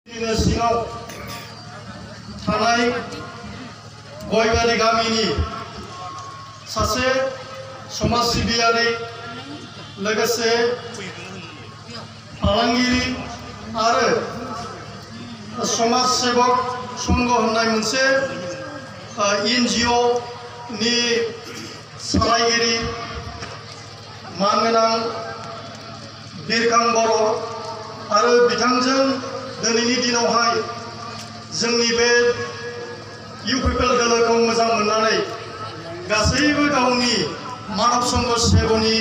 सिङाव थानाय गयबारि गामिनि सासे समाज सिबियारि लोगोसे फालांगिरि आरो समाज सेवक संघ होननाय मोनसे NGO नि सालायगिरि मानगोनां बिरखां बर' आरो बिथांजों दिनैनि दिनावहाय जोंनि बे इउपिपिएल दोलोखौ मोजां मोननानै गासैबो गावनि मानव संघ सेवकनि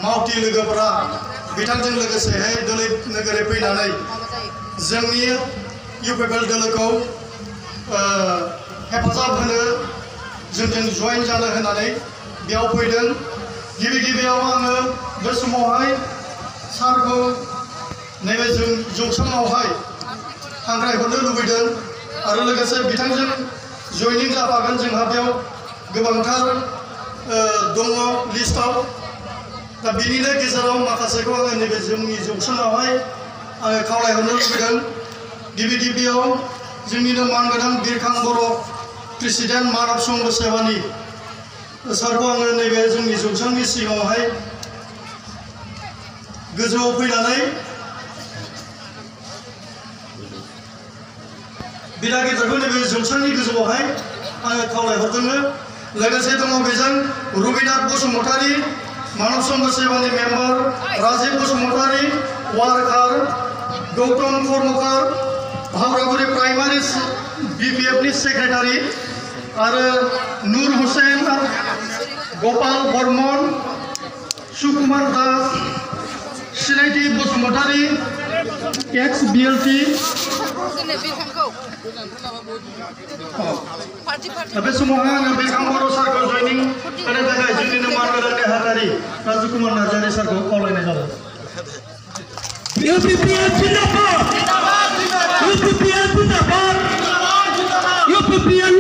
मावथि लोगोफोरा बिथांजों लोगोसेहाय दलित नोगोरै फैनानै जोंनि इउपिपिएल दोलोखौ हेफाजाब होनो जोंजों जइन जानो होननानै बेयाव फैदों। गिबियाव आङो बे समावहाय सारखौ नैबे जौसाङावहाय हांख्रायहरनो लुबैदों आरो लोगोसे बिथांजों जयनिं जाफागोन। जोंहा बेयाव गोबांथार दङ लिस्टआव, दा बिनिनो गेजेराव माखासेखौ आङो नैबे जोंनि जौसाङावहाय आङो खावलायहरनो लुबैदों। गिबियाव जोंनिनो मानगोनां बिरखां बर' प्रेसिडेन्ट मानव संघ सेवानि सारखौ आङो नैबे जोंनि जौसांनि सिगाङावहाय गोजौआव फैनानै बिदा गिदिरखौ नैबे जौसांनि गोजौआवहाय आङो खावलायहरदों। लोगोसे दङ बेजों रबिनाथ बसुमतारी मानव संघ सेवानि मेम्बार, राजीव बसुमतारी वार्कार, गौतम कर्मकार भावरागुरि प्राइमारि BPF नि सेक्रेटारि आरो नूर हुसैन, गोपाल बर्मन, सुकुमार दास, सिनायथि बसुमतारी एक्स BLT बे समावहाय आङो बिरखां बर' सारखौ जयनिं होनो थाखाय जोंनिनो मानगोनां नेहाथारि राजुकुमार नार्जारि सारखौ खावलायनाय जाबाय। UPPL जिंदाबाद, UPPL जिंदाबाद, UPPL